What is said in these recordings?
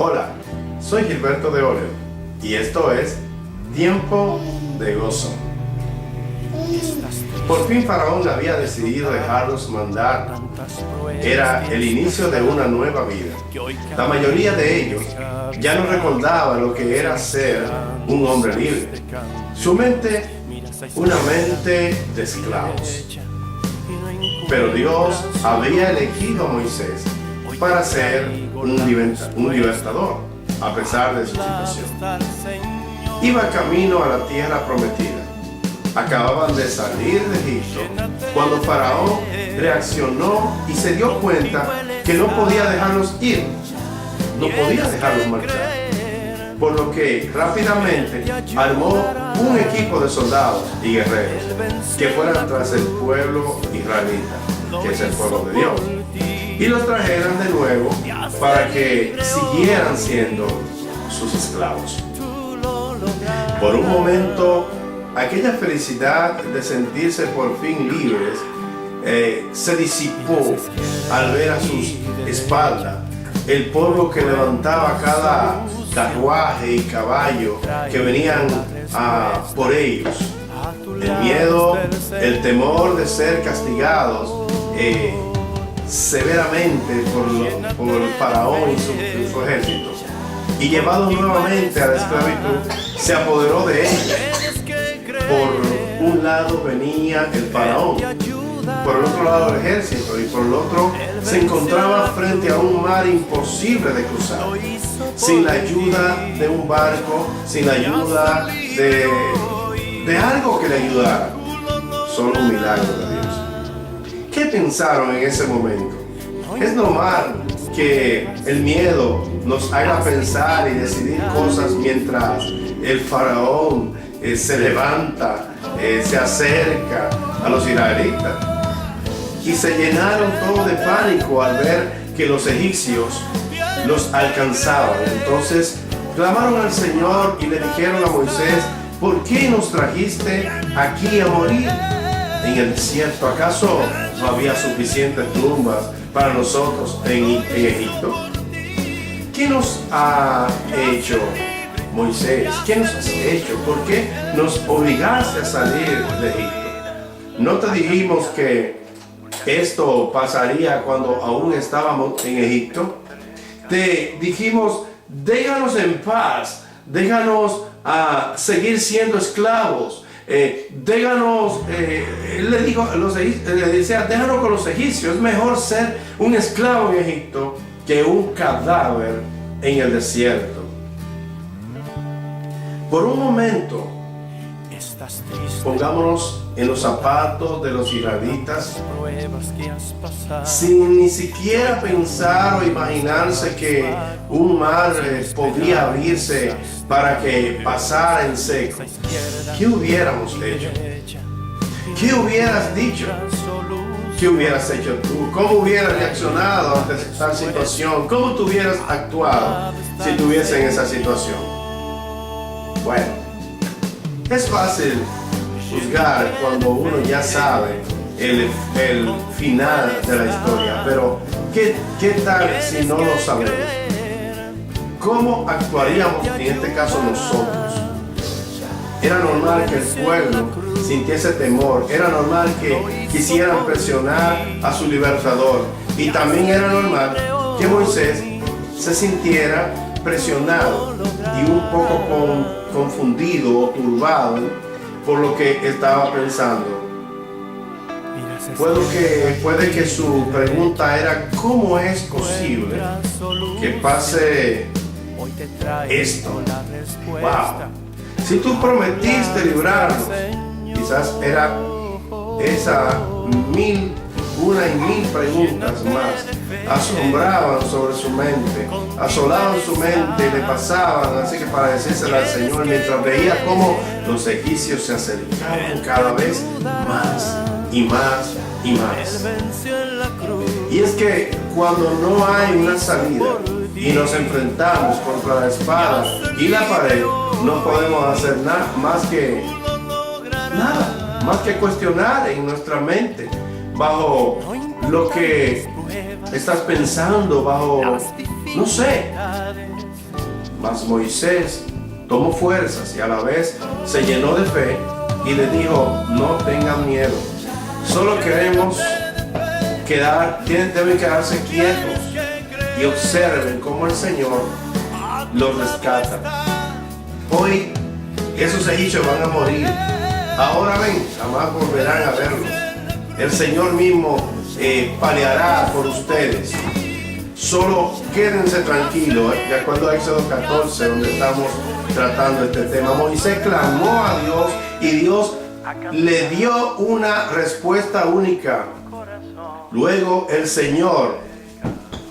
Hola, soy Gilberto de Oreo y esto es Tiempo de Gozo. Por fin Faraón había decidido dejarlos mandar. Era el inicio de una nueva vida. La mayoría de ellos ya no recordaba lo que era ser un hombre libre. Su mente, una mente de esclavos. Pero Dios había elegido a Moisés para ser un libertador, a pesar de su situación. Iba camino a la tierra prometida. Acababan de salir de Egipto cuando Faraón reaccionó y se dio cuenta que no podía dejarlos ir, no podía dejarlos marchar. Por lo que rápidamente armó un equipo de soldados y guerreros que fueran tras el pueblo israelita, que es el pueblo de Dios, y los trajeran de nuevo para que siguieran siendo sus esclavos. Por un momento, aquella felicidad de sentirse por fin libres se disipó al ver a sus espaldas el polvo que levantaba cada carruaje y caballo que venían por ellos. El miedo, el temor de ser castigados severamente por el faraón y su ejército, y llevados nuevamente a la esclavitud, se apoderó de ellos. Por un lado venía el faraón, por el otro lado el ejército, y por el otro se encontraba frente a un mar imposible de cruzar, sin la ayuda de un barco, sin la ayuda de algo que le ayudara, solo un milagro de Dios. ¿Qué pensaron en ese momento? Es normal que el miedo nos haga pensar y decidir cosas mientras el faraón se levanta, se acerca a los israelitas, y se llenaron todos de pánico al ver que los egipcios los alcanzaban. Entonces clamaron al Señor y le dijeron a Moisés: ¿por qué nos trajiste aquí a morir en el desierto? ¿Acaso no había suficientes tumbas para nosotros en Egipto? ¿Qué nos ha hecho Moisés? ¿Qué nos has hecho? ¿Por qué nos obligaste a salir de Egipto? ¿No te dijimos que esto pasaría cuando aún estábamos en Egipto? Te dijimos: déjanos en paz, déjanos seguir siendo esclavos. Déjanos, le decía, déjanos con los egipcios. Es mejor ser un esclavo en Egipto que un cadáver en el desierto. Por un momento, pongámonos en los zapatos de los israelitas, sin ni siquiera pensar o imaginarse que un mar podría abrirse para que pasara en seco. ¿Qué hubiéramos hecho? ¿Qué hubieras dicho? ¿Qué hubieras hecho tú? ¿Cómo hubieras reaccionado ante esta situación? ¿Cómo tú hubieras actuado si estuviese en esa situación? Bueno, es fácil juzgar cuando uno ya sabe el final de la historia, pero ¿qué tal si no lo sabemos? ¿Cómo actuaríamos en este caso nosotros? Era normal que el pueblo sintiese temor, era normal que quisieran presionar a su libertador, y también era normal que Moisés se sintiera presionado y un poco confundido o turbado por lo que estaba pensando. Puede que su pregunta era: ¿cómo es posible que pase esto? Wow. Si tú prometiste librarnos, quizás era esa una y mil preguntas más asombraban sobre su mente, asolaban su mente y le pasaban así que para decírsela al Señor, mientras veía cómo los egipcios se acercaban cada vez más y más y más. Y es que cuando no hay una salida y nos enfrentamos contra la espada y la pared, no podemos hacer nada más que cuestionar en nuestra mente bajo lo que estás pensando, bajo, no sé, Mas Moisés tomó fuerzas y a la vez se llenó de fe y le dijo: no tengan miedo, solo queremos deben quedarse quietos y observen cómo el Señor los rescata. Hoy esos egipcios van a morir. Ahora ven, jamás volverán a verlos. El Señor mismo peleará por ustedes. Solo quédense tranquilos. De acuerdo a Éxodo 14, donde estamos tratando este tema, Moisés clamó a Dios y Dios le dio una respuesta única. Luego el Señor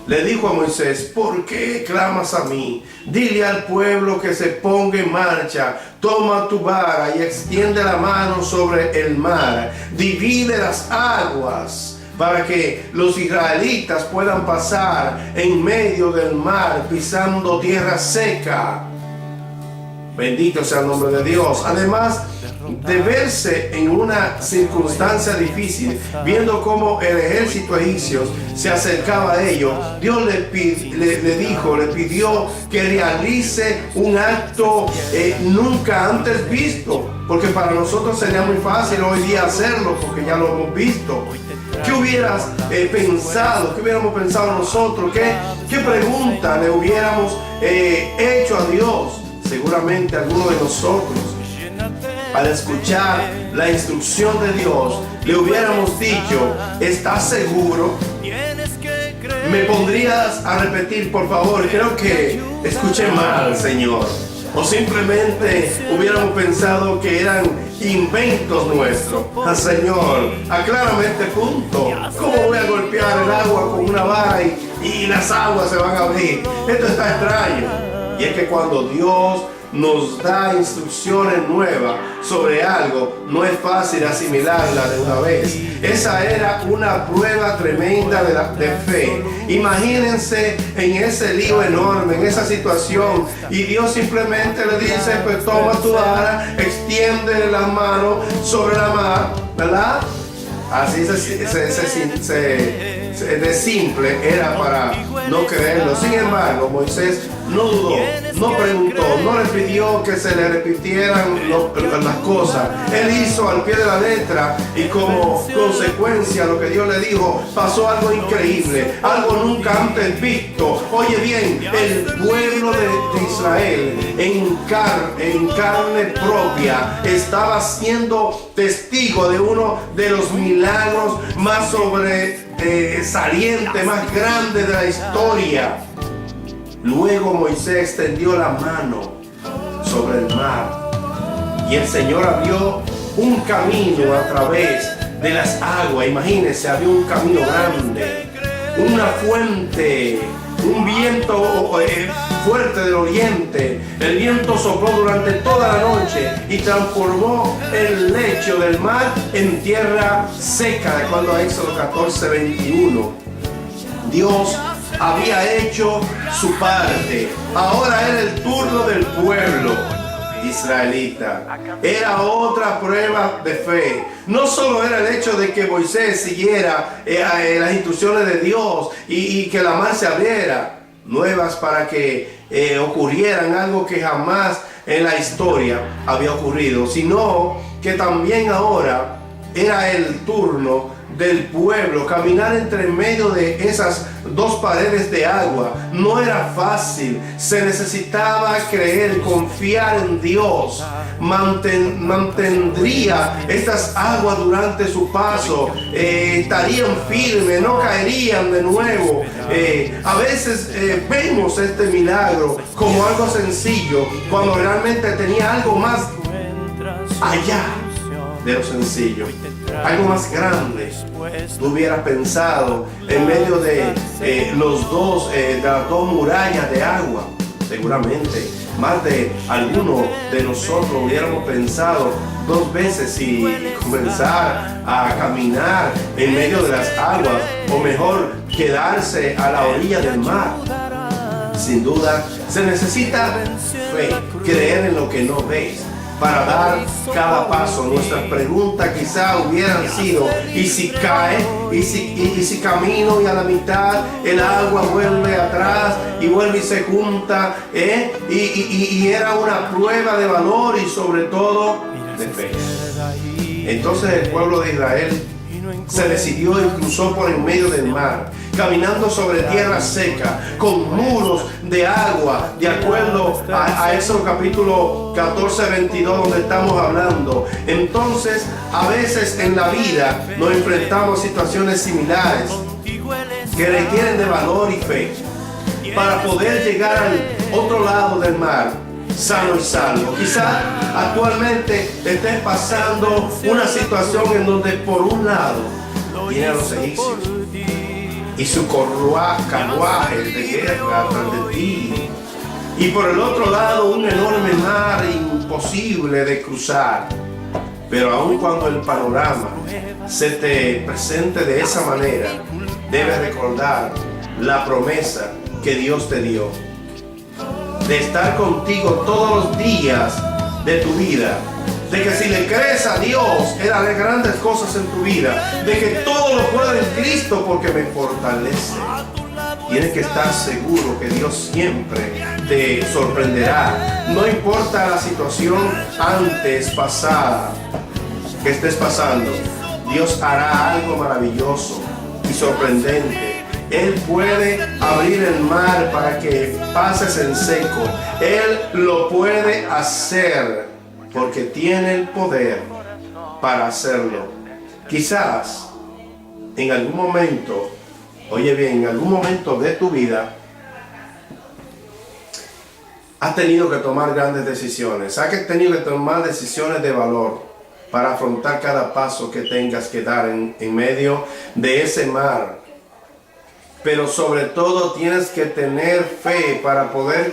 le dijo a Moisés: ¿por qué clamas a mí? Dile al pueblo que se ponga en marcha. Toma tu vara y extiende la mano sobre el mar. Divide las aguas para que los israelitas puedan pasar en medio del mar pisando tierra seca. Bendito sea el nombre de Dios. Además de verse en una circunstancia difícil, viendo cómo el ejército egipcio se acercaba a ellos, Dios le pidió que realice un acto nunca antes visto, porque para nosotros sería muy fácil hoy día hacerlo, porque ya lo hemos visto. ¿Qué hubieras pensado? ¿Qué hubiéramos pensado nosotros? ¿Qué pregunta le hubiéramos hecho a Dios? Seguramente alguno de nosotros, al escuchar la instrucción de Dios, le hubiéramos dicho: ¿estás seguro? ¿Me pondrías a repetir, por favor? Creo que escuché mal, Señor. O simplemente hubiéramos pensado que eran inventos nuestros. Señor, aclárame este punto. ¿Cómo voy a golpear el agua con una vara y las aguas se van a abrir? Esto está extraño. Y es que cuando Dios nos da instrucciones nuevas sobre algo, no es fácil asimilarla de una vez. Esa era una prueba tremenda de fe. Imagínense en ese lío enorme, en esa situación, y Dios simplemente le dice: pues toma tu vara, extiende la mano sobre la mar, ¿verdad? Así de simple era para no creerlo. Sin embargo, Moisés no dudó, no preguntó, no le pidió que se le repitieran las cosas. Él hizo al pie de la letra, y como consecuencia lo que Dios le dijo, pasó algo increíble, algo nunca antes visto. Oye bien, el pueblo de Israel en carne propia estaba siendo testigo de uno de los milagros más sobresalientes, más grandes de la historia. Luego Moisés extendió la mano sobre el mar y el Señor abrió un camino a través de las aguas. Imagínense, había un camino grande, una fuente, un viento fuerte del oriente. El viento sopló durante toda la noche y transformó el lecho del mar en tierra seca. De acuerdo a Éxodo 14:21. Dios había hecho su parte. Ahora era el turno del pueblo israelita. Era otra prueba de fe. No solo era el hecho de que Moisés siguiera las instrucciones de Dios y que la mar se abriera, nuevas para que ocurrieran algo que jamás en la historia había ocurrido, sino que también ahora era el turno del pueblo caminar entre medio de esas dos paredes de agua. No era fácil, se necesitaba creer, confiar en Dios. Mantendría estas aguas durante su paso, estarían firmes, no caerían de nuevo. A veces vemos este milagro como algo sencillo, cuando realmente tenía algo más allá de lo sencillo, algo más grande. Tú hubieras pensado en medio de las dos murallas de agua. Seguramente más de alguno de nosotros hubiéramos pensado dos veces si comenzar a caminar en medio de las aguas, o mejor quedarse a la orilla del mar. Sin duda se necesita fe, creer en lo que no ves. para dar cada paso. Nuestras preguntas quizá hubieran sido: ¿y si cae? ¿Y si camino y a la mitad el agua vuelve atrás y vuelve y se junta? Y era una prueba de valor y sobre todo de fe. Entonces el pueblo de Israel se decidió y cruzó por en medio del mar, caminando sobre tierra seca, con muros de agua, de acuerdo a Éxodo capítulo 14, 22, donde estamos hablando. Entonces, a veces en la vida nos enfrentamos a situaciones similares que requieren de valor y fe para poder llegar al otro lado del mar sano y salvo. Quizás actualmente estés pasando una situación en donde por un lado vienen los egipcios y su carruaje de guerra tras de ti, y por el otro lado un enorme mar imposible de cruzar. Pero aun cuando el panorama se te presente de esa manera, debes recordar la promesa que Dios te dio de estar contigo todos los días de tu vida, de que si le crees a Dios, Él hará grandes cosas en tu vida, de que todo lo puedo en Cristo porque me fortalece. Tienes que estar seguro que Dios siempre te sorprenderá. No importa la situación antes pasada que estés pasando, Dios hará algo maravilloso y sorprendente. Él puede abrir el mar para que pases en seco. Él lo puede hacer porque tiene el poder para hacerlo. Quizás en algún momento, oye bien, en algún momento de tu vida has tenido que tomar grandes decisiones. Has tenido que tomar decisiones de valor para afrontar cada paso que tengas que dar en medio de ese mar. Pero sobre todo tienes que tener fe para poder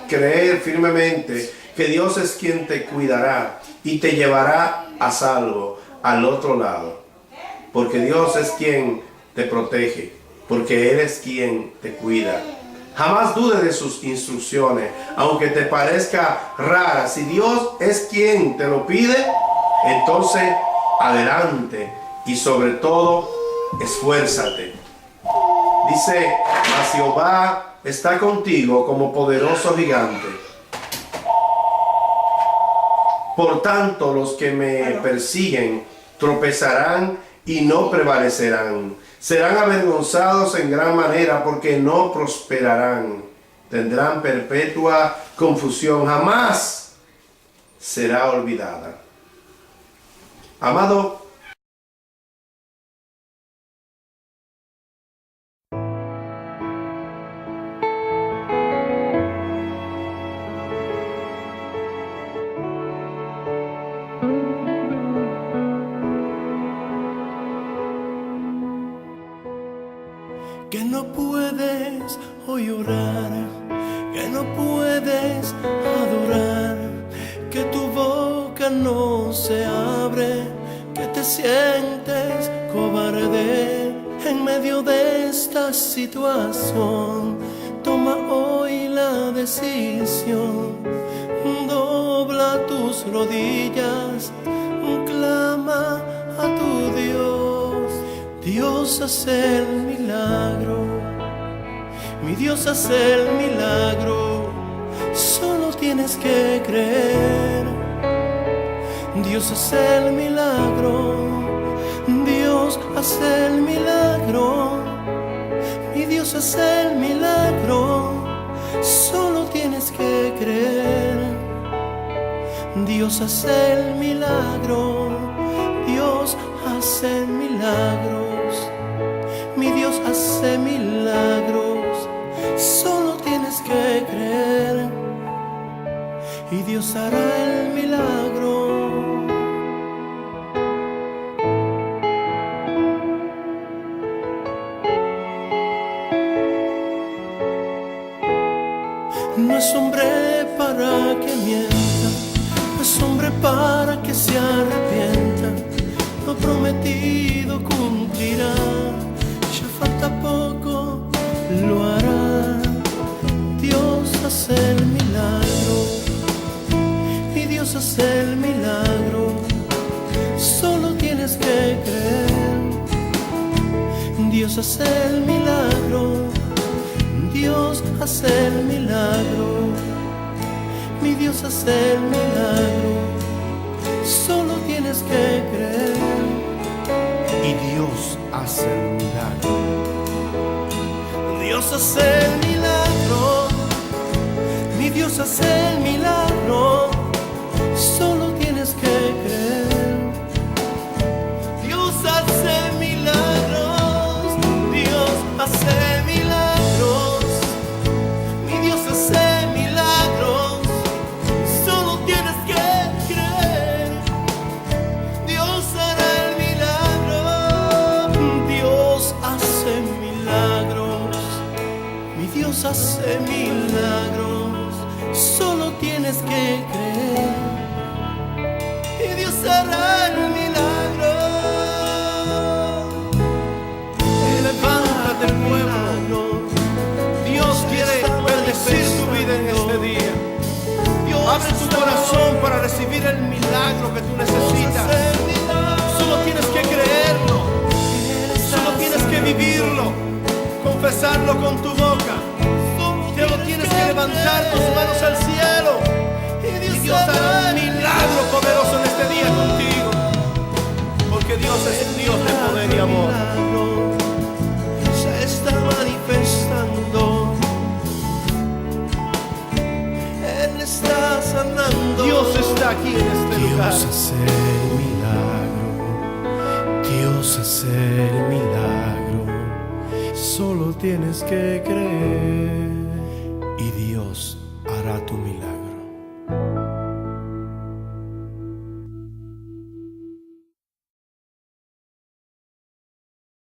creer firmemente que Dios es quien te cuidará y te llevará a salvo al otro lado. Porque Dios es quien te protege, porque Él es quien te cuida. Jamás dudes de sus instrucciones, aunque te parezca rara. Si Dios es quien te lo pide, entonces adelante y sobre todo esfuérzate. Dice: mas Jehová está contigo como poderoso gigante. Por tanto, los que me persiguen tropezarán y no prevalecerán. Serán avergonzados en gran manera porque no prosperarán. Tendrán perpetua confusión. Jamás será olvidada. Amado, que no puedes hoy orar, que no puedes adorar, que tu boca no se abre, que te sientes cobarde en medio de esta situación. Toma hoy la decisión, dobla tus rodillas, clama a tu Dios. Dios hace el milagro, mi Dios hace el milagro, solo tienes que creer. Dios hace el milagro, Dios hace el milagro, mi Dios hace el milagro, solo tienes que creer. Dios hace el milagro, Dios hace milagros, mi Dios hace milagros, solo tienes que creer y Dios hará el milagro. No es hombre para que mienta, no es hombre para que se arrepienta. Lo prometido cumplirá, ya falta poco, lo hará. Dios hace el milagro y Dios hace el milagro. Dios hace el milagro, Dios hace el milagro, mi Dios hace el milagro, solo tienes que creer. Y Dios hace el milagro, Dios hace el milagro, mi Dios hace el milagro, solo tienes que creer. Dios hace milagros, Dios hace milagros, mi Dios hace milagros, solo tienes que creer. Dios hará el milagro, Dios hace milagros, mi Dios hace milagros, solo tienes que creer. Y Dios hará el milagro. Levántate, pueblo. Dios quiere bendecir tu vida en este día. Abre tu corazón para recibir el milagro que tú necesitas. Solo tienes que creerlo, solo tienes que vivirlo, confesarlo con tu boca. Solo tienes que levantar tus manos al cielo. Y Dios hará un milagro poderoso en este día contigo, porque Dios es un Dios de poder y amor. Se está manifestando, Él está sanando. Dios está aquí en este lugar. Dios hace el milagro, Dios hace el milagro, solo tienes que creer y Dios hará tu milagro.